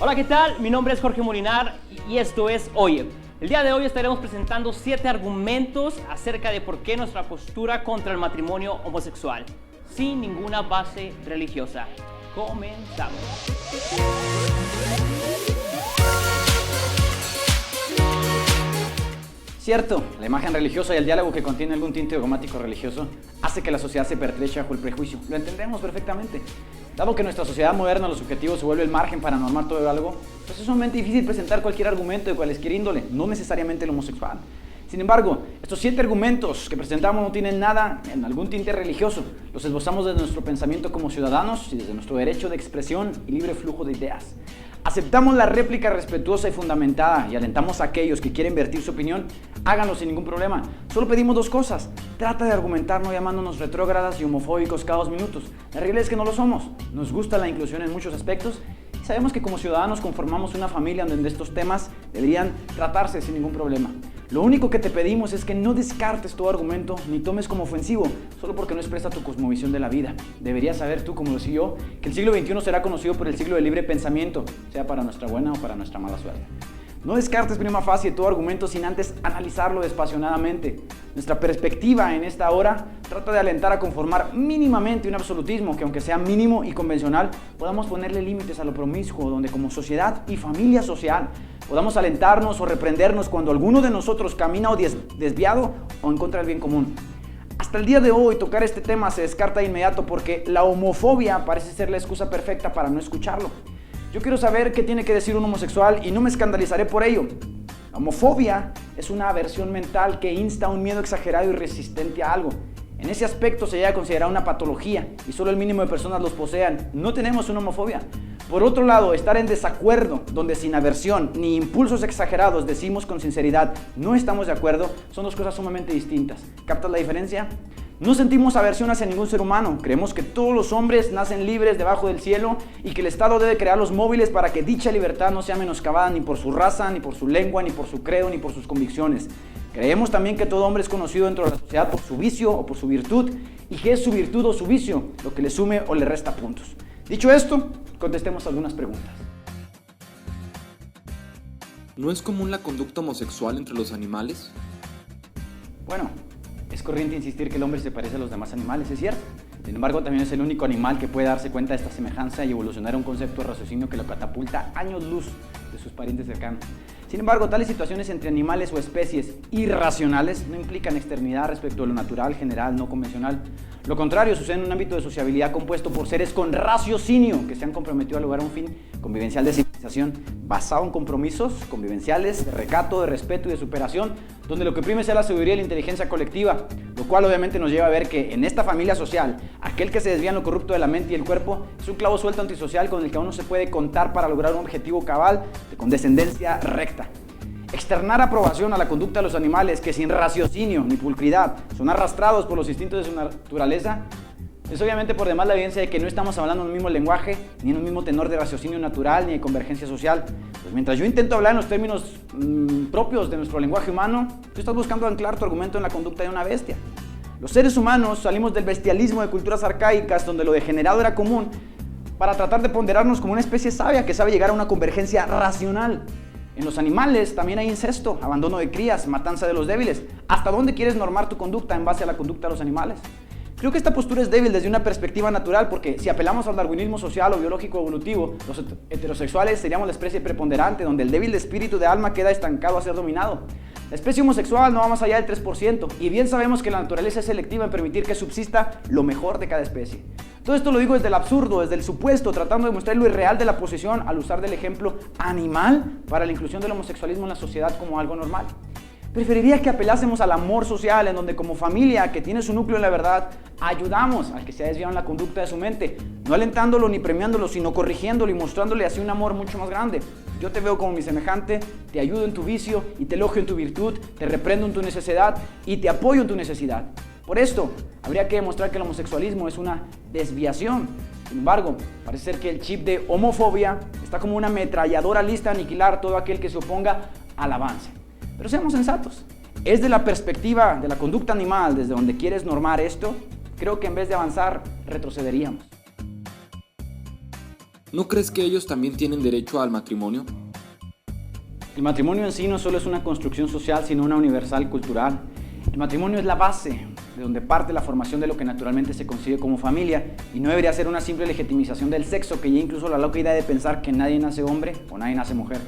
Hola, ¿qué tal? Mi nombre es Jorge Molinar y esto es Oye. El día de hoy estaremos presentando 7 argumentos acerca de por qué nuestra postura contra el matrimonio homosexual, sin ninguna base religiosa. Comenzamos. Cierto, la imagen religiosa y el diálogo que contiene algún tinte dogmático religioso hace que la sociedad se pertreche bajo el prejuicio. Lo entendemos perfectamente. Dado que en nuestra sociedad moderna lo subjetivo se vuelve el margen para normar todo algo, pues es sumamente difícil presentar cualquier argumento de cualquier índole, no necesariamente el homosexual. Sin embargo, estos 7 argumentos que presentamos no tienen nada en algún tinte religioso. Los esbozamos desde nuestro pensamiento como ciudadanos y desde nuestro derecho de expresión y libre flujo de ideas. Aceptamos la réplica respetuosa y fundamentada y alentamos a aquellos que quieren vertir su opinión, háganlo sin ningún problema. Solo pedimos 2 cosas. Trata de argumentar no llamándonos retrógradas y homofóbicos cada 2 minutos. La realidad es que no lo somos. Nos gusta la inclusión en muchos aspectos y sabemos que como ciudadanos conformamos una familia donde estos temas deberían tratarse sin ningún problema. Lo único que te pedimos es que no descartes todo argumento ni tomes como ofensivo solo porque no expresa tu cosmovisión de la vida. Deberías saber tú, como lo decía yo, que el siglo XXI será conocido por el siglo del libre pensamiento, sea para nuestra buena o para nuestra mala suerte. No descartes prima facie todo argumento sin antes analizarlo despasionadamente. Nuestra perspectiva en esta hora trata de alentar a conformar mínimamente un absolutismo que, aunque sea mínimo y convencional, podamos ponerle límites a lo promiscuo, donde como sociedad y familia social podamos alentarnos o reprendernos cuando alguno de nosotros camina o desviado o en contra del bien común. Hasta el día de hoy tocar este tema se descarta de inmediato porque la homofobia parece ser la excusa perfecta para no escucharlo. Yo quiero saber qué tiene que decir un homosexual y no me escandalizaré por ello. La homofobia es una aversión mental que insta a un miedo exagerado y resistente a algo. En ese aspecto se llega a considerar una patología y solo el mínimo de personas los posean. No tenemos una homofobia. Por otro lado, estar en desacuerdo, donde sin aversión ni impulsos exagerados decimos con sinceridad no estamos de acuerdo, son 2 cosas sumamente distintas. ¿Captas la diferencia? No sentimos aversión hacia ningún ser humano. Creemos que todos los hombres nacen libres debajo del cielo y que el Estado debe crear los móviles para que dicha libertad no sea menoscabada ni por su raza, ni por su lengua, ni por su credo, ni por sus convicciones. Creemos también que todo hombre es conocido dentro de la sociedad por su vicio o por su virtud y que es su virtud o su vicio lo que le sume o le resta puntos. Dicho esto, contestemos algunas preguntas. ¿No es común la conducta homosexual entre los animales? Bueno, es corriente insistir que el hombre se parece a los demás animales, es cierto. Sin embargo, también es el único animal que puede darse cuenta de esta semejanza y evolucionar a un concepto de raciocinio que lo catapulta años luz de sus parientes cercanos. Sin embargo, tales situaciones entre animales o especies irracionales no implican externidad respecto a lo natural, general, no convencional. Lo contrario sucede en un ámbito de sociabilidad compuesto por seres con raciocinio que se han comprometido a lograr un fin convivencial de civilización basado en compromisos convivenciales, de recato, de respeto y de superación, donde lo que prime sea la sabiduría y la inteligencia colectiva, lo cual obviamente nos lleva a ver que en esta familia social, aquel que se desvía en lo corrupto de la mente y el cuerpo es un clavo suelto antisocial con el que aún no se puede contar para lograr un objetivo cabal de condescendencia recta. Externar aprobación a la conducta de los animales que sin raciocinio ni pulcridad son arrastrados por los instintos de su naturaleza es obviamente por demás la evidencia de que no estamos hablando en un mismo lenguaje, ni en un mismo tenor de raciocinio natural, ni de convergencia social. Pues mientras yo intento hablar en los términos propios de nuestro lenguaje humano, tú estás buscando anclar tu argumento en la conducta de una bestia. Los seres humanos salimos del bestialismo de culturas arcaicas donde lo degenerado era común para tratar de ponderarnos como una especie sabia que sabe llegar a una convergencia racional. En los animales también hay incesto, abandono de crías, matanza de los débiles. ¿Hasta dónde quieres normar tu conducta en base a la conducta de los animales? Creo que esta postura es débil desde una perspectiva natural porque si apelamos al darwinismo social o biológico evolutivo, los heterosexuales seríamos la especie preponderante donde el débil de espíritu de alma queda estancado a ser dominado. La especie homosexual no va más allá del 3% y bien sabemos que la naturaleza es selectiva en permitir que subsista lo mejor de cada especie. Todo esto lo digo desde el absurdo, desde el supuesto, tratando de mostrar lo irreal de la posición al usar del ejemplo animal para la inclusión del homosexualismo en la sociedad como algo normal. Preferiría que apelásemos al amor social, en donde como familia que tiene su núcleo en la verdad, ayudamos al que se ha desviado en la conducta de su mente, no alentándolo ni premiándolo, sino corrigiéndolo y mostrándole así un amor mucho más grande. Yo te veo como mi semejante, te ayudo en tu vicio y te elogio en tu virtud, te reprendo en tu necesidad y te apoyo en tu necesidad. Por esto, habría que demostrar que el homosexualismo es una desviación. Sin embargo, parece ser que el chip de homofobia está como una ametralladora lista a aniquilar todo aquel que se oponga al avance. Pero seamos sensatos. Es de la perspectiva de la conducta animal desde donde quieres normar esto, creo que en vez de avanzar, retrocederíamos. ¿No crees que ellos también tienen derecho al matrimonio? El matrimonio en sí no solo es una construcción social, sino una universal cultural. El matrimonio es la base de donde parte la formación de lo que naturalmente se concibe como familia y no debería ser una simple legitimización del sexo que ya incluso la loca idea de pensar que nadie nace hombre o nadie nace mujer.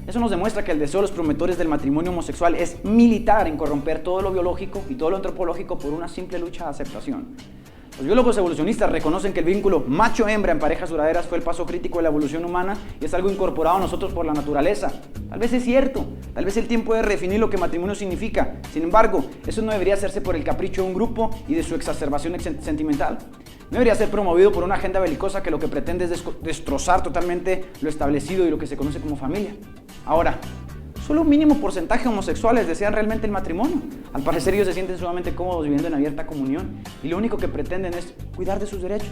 Eso nos demuestra que el deseo de los promotores del matrimonio homosexual es militar en corromper todo lo biológico y todo lo antropológico por una simple lucha de aceptación. Los biólogos evolucionistas reconocen que el vínculo macho-hembra en parejas duraderas fue el paso crítico de la evolución humana y es algo incorporado a nosotros por la naturaleza. Tal vez es cierto, tal vez el tiempo puede redefinir lo que matrimonio significa. Sin embargo, eso no debería hacerse por el capricho de un grupo y de su exacerbación sentimental. No debería ser promovido por una agenda belicosa que lo que pretende es destrozar totalmente lo establecido y lo que se conoce como familia. Ahora, solo un mínimo porcentaje de homosexuales desean realmente el matrimonio. Al parecer ellos se sienten sumamente cómodos viviendo en abierta comunión y lo único que pretenden es cuidar de sus derechos.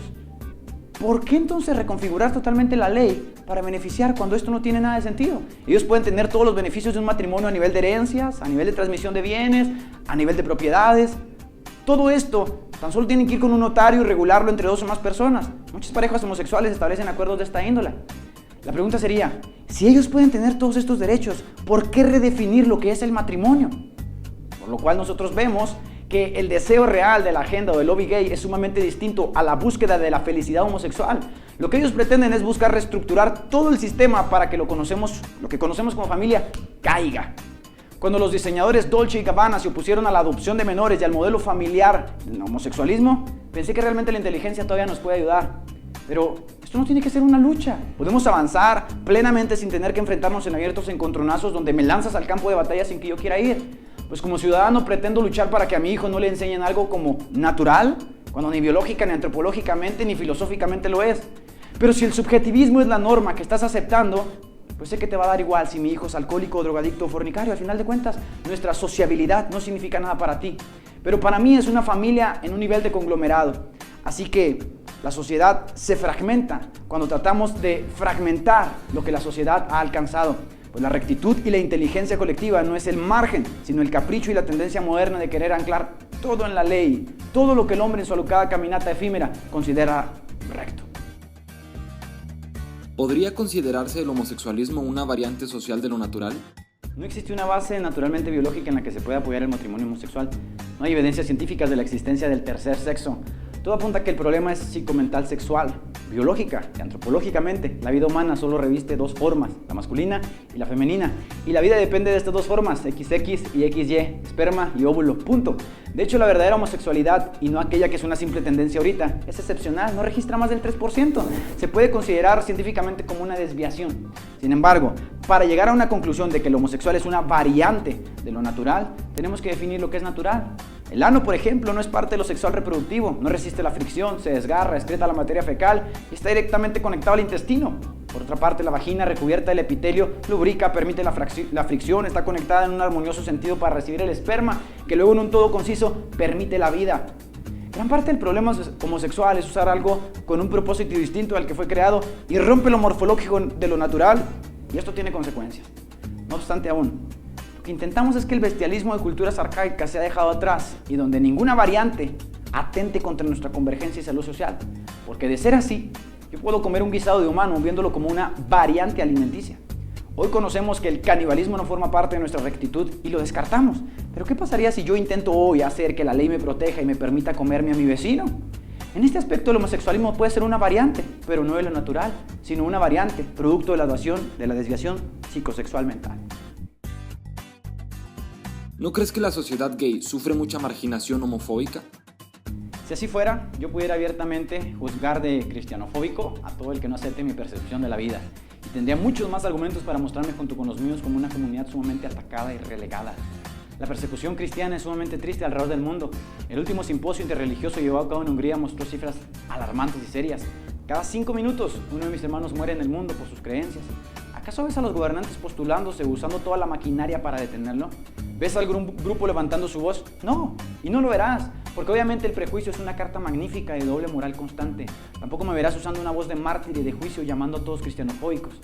¿Por qué entonces reconfigurar totalmente la ley para beneficiar cuando esto no tiene nada de sentido? Ellos pueden tener todos los beneficios de un matrimonio a nivel de herencias, a nivel de transmisión de bienes, a nivel de propiedades. Todo esto tan solo tienen que ir con un notario y regularlo entre dos o más personas. Muchas parejas homosexuales establecen acuerdos de esta índole. La pregunta sería, si ellos pueden tener todos estos derechos, ¿por qué redefinir lo que es el matrimonio? Por lo cual nosotros vemos que el deseo real de la agenda o del lobby gay es sumamente distinto a la búsqueda de la felicidad homosexual. Lo que ellos pretenden es buscar reestructurar todo el sistema para que lo que conocemos como familia caiga. Cuando los diseñadores Dolce y Gabbana se opusieron a la adopción de menores y al modelo familiar del homosexualismo, pensé que realmente la inteligencia todavía nos puede ayudar. Pero esto no tiene que ser una lucha. Podemos avanzar plenamente sin tener que enfrentarnos en abiertos encontronazos donde me lanzas al campo de batalla sin que yo quiera ir. Pues como ciudadano pretendo luchar para que a mi hijo no le enseñen algo como natural, cuando ni biológica, ni antropológicamente, ni filosóficamente lo es. Pero si el subjetivismo es la norma que estás aceptando, pues sé que te va a dar igual si mi hijo es alcohólico, drogadicto o fornicario. Al final de cuentas, nuestra sociabilidad no significa nada para ti. Pero para mí es una familia en un nivel de conglomerado. Así que la sociedad se fragmenta cuando tratamos de fragmentar lo que la sociedad ha alcanzado. Pues la rectitud y la inteligencia colectiva no es el margen, sino el capricho y la tendencia moderna de querer anclar todo en la ley, todo lo que el hombre en su alocada caminata efímera considera recto. ¿Podría considerarse el homosexualismo una variante social de lo natural? No existe una base naturalmente biológica en la que se pueda apoyar el matrimonio homosexual. No hay evidencias científicas de la existencia del tercer sexo. Todo apunta a que el problema es psicomental sexual, biológica y antropológicamente. La vida humana solo reviste dos formas, la masculina y la femenina. Y la vida depende de estas dos formas, XX y XY, esperma y óvulo, punto. De hecho, la verdadera homosexualidad, y no aquella que es una simple tendencia ahorita, es excepcional, no registra más del 3%. Se puede considerar científicamente como una desviación. Sin embargo, para llegar a una conclusión de que el homosexual es una variante de lo natural, tenemos que definir lo que es natural. El ano, por ejemplo, no es parte de lo sexual reproductivo, no resiste la fricción, se desgarra, excreta la materia fecal y está directamente conectado al intestino. Por otra parte, la vagina recubierta del epitelio lubrica, permite la fricción, está conectada en un armonioso sentido para recibir el esperma, que luego en un todo conciso permite la vida. Gran parte del problema homosexual es usar algo con un propósito distinto al que fue creado y rompe lo morfológico de lo natural, y esto tiene consecuencias. No obstante aún, lo que intentamos es que el bestialismo de culturas arcaicas se ha dejado atrás y donde ninguna variante atente contra nuestra convergencia y salud social. Porque de ser así, yo puedo comer un guisado de humano viéndolo como una variante alimenticia. Hoy conocemos que el canibalismo no forma parte de nuestra rectitud y lo descartamos. Pero ¿qué pasaría si yo intento hoy hacer que la ley me proteja y me permita comerme a mi vecino? En este aspecto el homosexualismo puede ser una variante, pero no de lo natural, sino una variante, producto de la desviación psicosexual mental. ¿No crees que la sociedad gay sufre mucha marginación homofóbica? Si así fuera, yo pudiera abiertamente juzgar de cristianofóbico a todo el que no acepte mi percepción de la vida. Y tendría muchos más argumentos para mostrarme junto con los míos como una comunidad sumamente atacada y relegada. La persecución cristiana es sumamente triste alrededor del mundo. El último simposio interreligioso llevado a cabo en Hungría mostró cifras alarmantes y serias. Cada 5 minutos, uno de mis hermanos muere en el mundo por sus creencias. ¿Acaso ves a los gobernantes postulándose, usando toda la maquinaria para detenerlo? ¿Ves a algún grupo levantando su voz? No, y no lo verás, porque obviamente el prejuicio es una carta magnífica de doble moral constante. Tampoco me verás usando una voz de mártir y de juicio llamando a todos cristianofóbicos.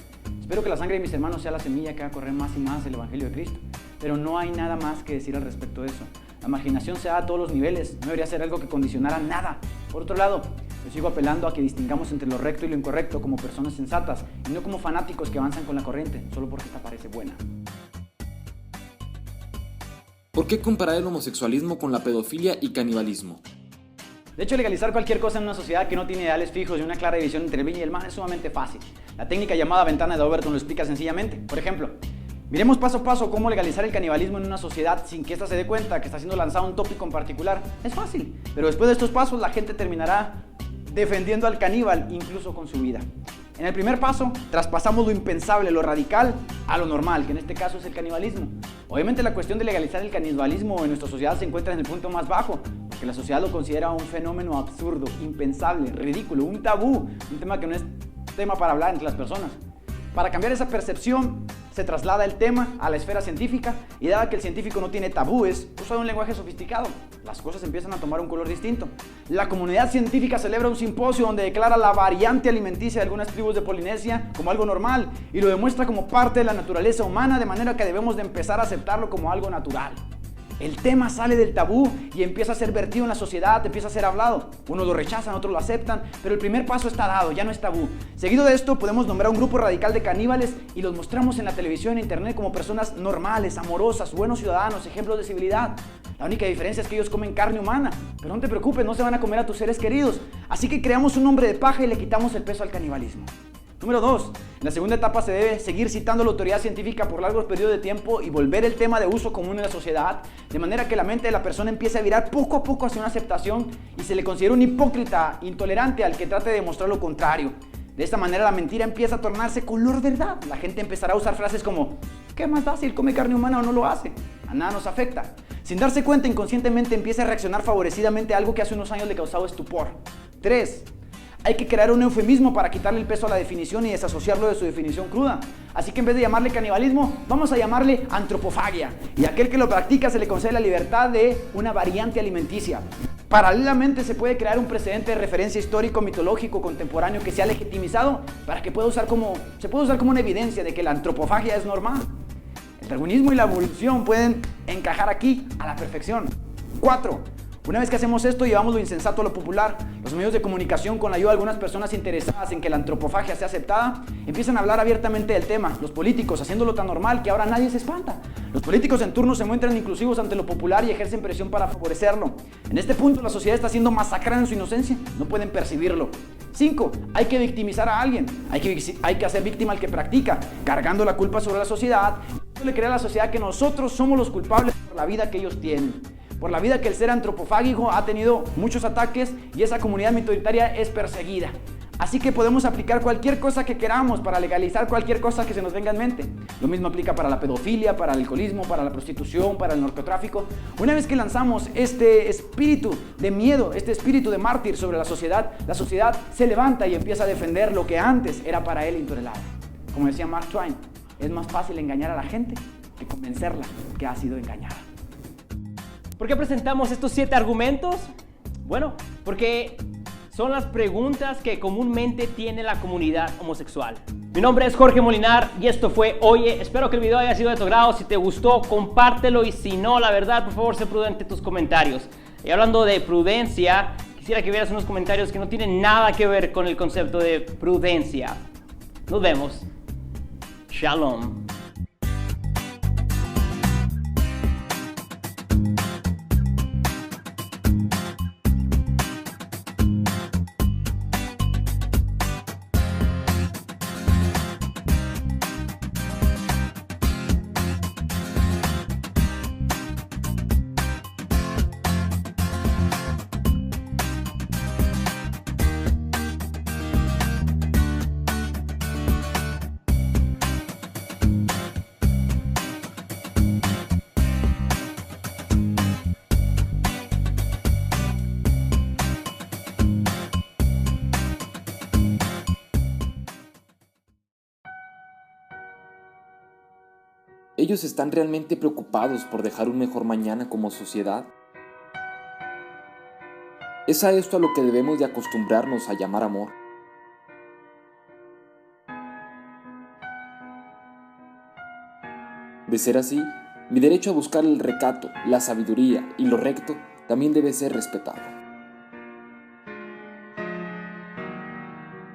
Espero que la sangre de mis hermanos sea la semilla que haga correr más y más el Evangelio de Cristo, pero no hay nada más que decir al respecto de eso. La marginación se da a todos los niveles, no debería ser algo que condicionara nada. Por otro lado, Yo sigo apelando a que distingamos entre lo recto y lo incorrecto como personas sensatas y no como fanáticos que avanzan con la corriente solo porque esta parece buena. ¿Por qué comparar el homosexualismo con la pedofilia y canibalismo? De hecho, legalizar cualquier cosa en una sociedad que no tiene ideales fijos y una clara división entre el bien y el mal es sumamente fácil. La técnica llamada ventana de Overton lo explica sencillamente. Por ejemplo, miremos paso a paso cómo legalizar el canibalismo en una sociedad sin que ésta se dé cuenta que está siendo lanzado un tópico en particular. Es fácil, pero después de estos pasos la gente terminará defendiendo al caníbal incluso con su vida. En el primer paso, traspasamos lo impensable, lo radical, a lo normal, que en este caso es el canibalismo. Obviamente la cuestión de legalizar el canibalismo en nuestra sociedad se encuentra en el punto más bajo, porque la sociedad lo considera un fenómeno absurdo, impensable, ridículo, un tabú, un tema que no es tema para hablar entre las personas. Para cambiar esa percepción, se traslada el tema a la esfera científica y dado que el científico no tiene tabúes, usa un lenguaje sofisticado. Las cosas empiezan a tomar un color distinto. La comunidad científica celebra un simposio donde declara la variante alimenticia de algunas tribus de Polinesia como algo normal y lo demuestra como parte de la naturaleza humana, de manera que debemos de empezar a aceptarlo como algo natural. El tema sale del tabú y empieza a ser vertido en la sociedad, empieza a ser hablado. Unos lo rechazan, otros lo aceptan, pero el primer paso está dado, ya no es tabú. Seguido de esto podemos nombrar un grupo radical de caníbales y los mostramos en la televisión e internet como personas normales, amorosas, buenos ciudadanos, ejemplos de civilidad. La única diferencia es que ellos comen carne humana, pero no te preocupes, no se van a comer a tus seres queridos. Así que creamos un hombre de paja y le quitamos el peso al canibalismo. Número 2. En la segunda etapa se debe seguir citando la autoridad científica por largos periodos de tiempo y volver el tema de uso común en la sociedad, de manera que la mente de la persona empiece a virar poco a poco hacia una aceptación y se le considera un hipócrita, intolerante al que trate de demostrar lo contrario. De esta manera la mentira empieza a tornarse color verdad. La gente empezará a usar frases como ¿qué más da si él come carne humana o no lo hace? A nada nos afecta. Sin darse cuenta, inconscientemente empieza a reaccionar favorecidamente a algo que hace unos años le causaba estupor. 3. Hay que crear un eufemismo para quitarle el peso a la definición y desasociarlo de su definición cruda. Así que en vez de llamarle canibalismo, vamos a llamarle antropofagia. Y a aquel que lo practica se le concede la libertad de una variante alimenticia. Paralelamente se puede crear un precedente de referencia histórico, mitológico, contemporáneo que sea legitimizado para que se pueda usar como una evidencia de que la antropofagia es normal. El darwinismo y la evolución pueden encajar aquí a la perfección. 4. Una vez que hacemos esto, llevamos lo insensato a lo popular. Los medios de comunicación, con la ayuda de algunas personas interesadas en que la antropofagia sea aceptada, empiezan a hablar abiertamente del tema. Los políticos, haciéndolo tan normal que ahora nadie se espanta. Los políticos en turno se muestran inclusivos ante lo popular y ejercen presión para favorecerlo. En este punto, la sociedad está siendo masacrada en su inocencia. No pueden percibirlo. 5. Hay que victimizar a alguien. Hay que hacer víctima al que practica, cargando la culpa sobre la sociedad. Esto le crea a la sociedad que nosotros somos los culpables por la vida que ellos tienen. Por la vida que el ser antropofágico ha tenido muchos ataques y esa comunidad minoritaria es perseguida. Así que podemos aplicar cualquier cosa que queramos para legalizar cualquier cosa que se nos venga en mente. Lo mismo aplica para la pedofilia, para el alcoholismo, para la prostitución, para el narcotráfico. Una vez que lanzamos este espíritu de miedo, este espíritu de mártir sobre la sociedad se levanta y empieza a defender lo que antes era para él intolerable. Como decía Mark Twain, es más fácil engañar a la gente que convencerla que ha sido engañada. ¿Por qué presentamos estos 7 argumentos? Bueno, porque son las preguntas que comúnmente tiene la comunidad homosexual. Mi nombre es Jorge Molinar y esto fue Oye. Espero que el video haya sido de tu agrado. Si te gustó, compártelo y si no, la verdad, por favor, sé prudente en tus comentarios. Y hablando de prudencia, quisiera que vieras unos comentarios que no tienen nada que ver con el concepto de prudencia. Nos vemos. Shalom. ¿Ellos están realmente preocupados por dejar un mejor mañana como sociedad? ¿Es a esto a lo que debemos de acostumbrarnos a llamar amor? De ser así, mi derecho a buscar el recato, la sabiduría y lo recto también debe ser respetado.